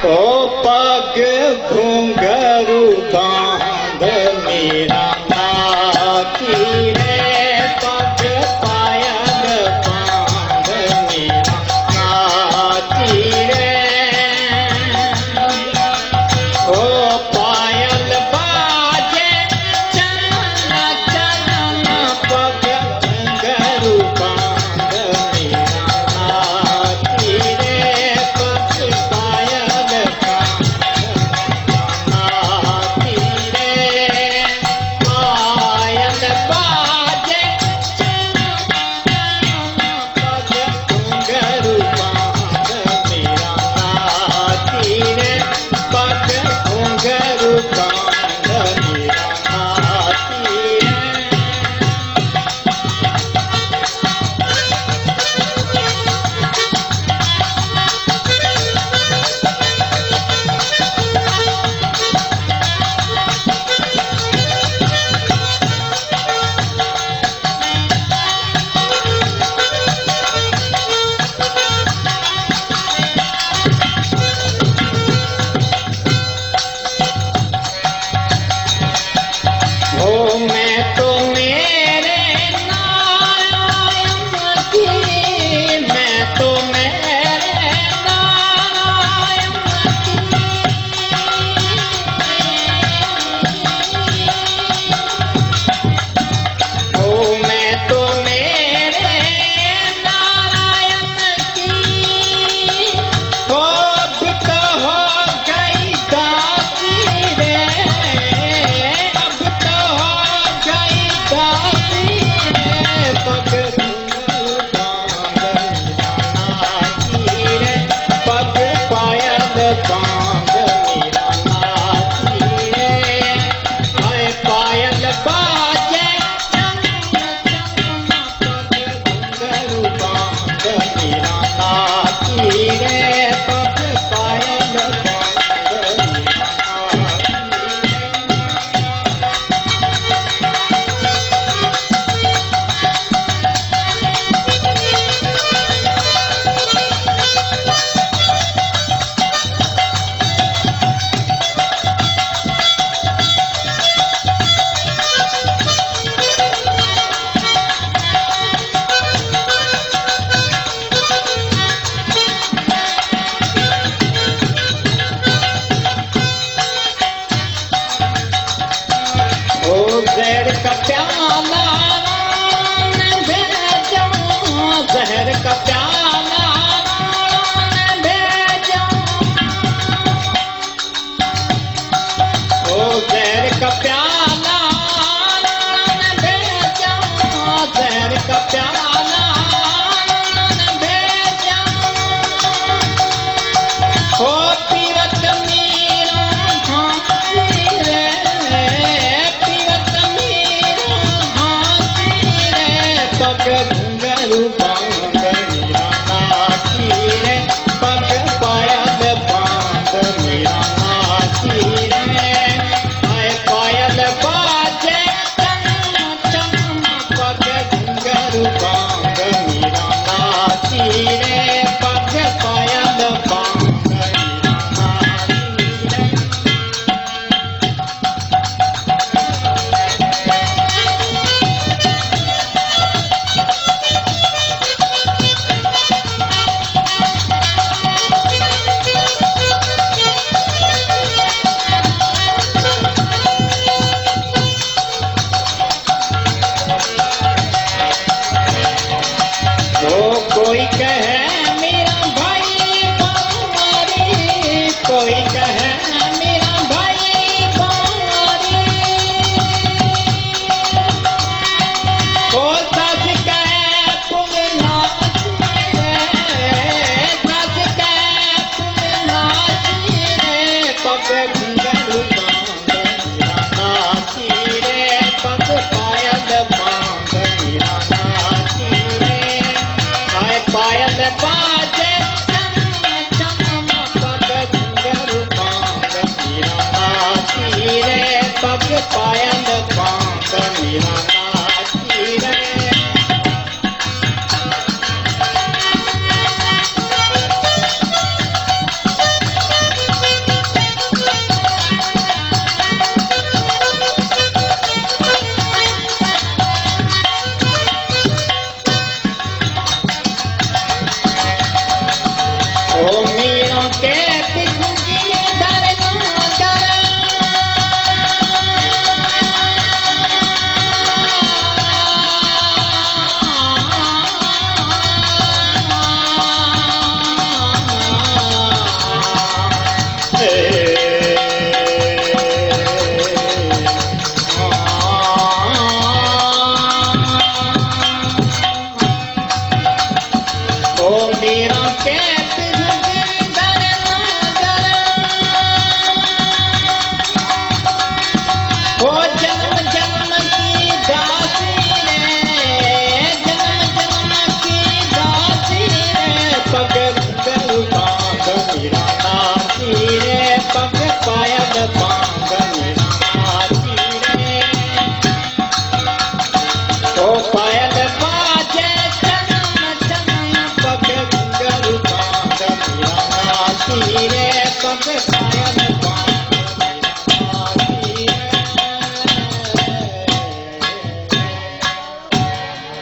ओ पग घुंघरू बांध मेरा नाती रे, पग पायल बांध मेरा नाती रे। ओ पायल बाजे चलन चलन, पग घुंघरू बांध मेरा नाती रे, पग पायल बांध नाती रे। पायल बाजे चलन चलन, पग घुंघरू बांध मेरा नाती रे, पग घुंघरू बांध मेरा नाती रे। ओ मैं तो मेरे नारायण की, मैं तो मेरे नारायण की। ओ मैं तो मेरे नारायण की, ओ अब तो हो गई दासी रे, अब तो हो गई दासी रे, पग घुंघरू बांध मेरा नाती रे, पग पायल बांध मेरा नाती रे। हाय पायल बाजे चलन चलन, पग घुंघरू बांध मेरा नाती रे, पग पायल बांध मेरा ओ जहर का प्याला राम भेजो, जहर का प्याला राम भेजो। ओ जहर का प्याला राम भेजो, जहर का प्याला राम भेजो। ओ पीवत मीरा हाथी रे, पीवत मीरा हाथी रे, पग घुंघरू बांध मेरा नाती रे, पग पायल बांध मेरा नाती रे। हाय पायल बाजे चलन चलन, पग घुंघरू बांध मेरा नाती रे, पग पायल बांध मेरा नाती रे। ओ कोई कहे मेरा भाई बावरी, कोई कहे मेरा भाई बावरी। ओ सच कहे तुम नाची रे, सच कहे तुम नाची रे, पग घुंघरू बांध मेरा नाती रे, पग पायल बांध मेरा नाती रे। हाय पायल बांध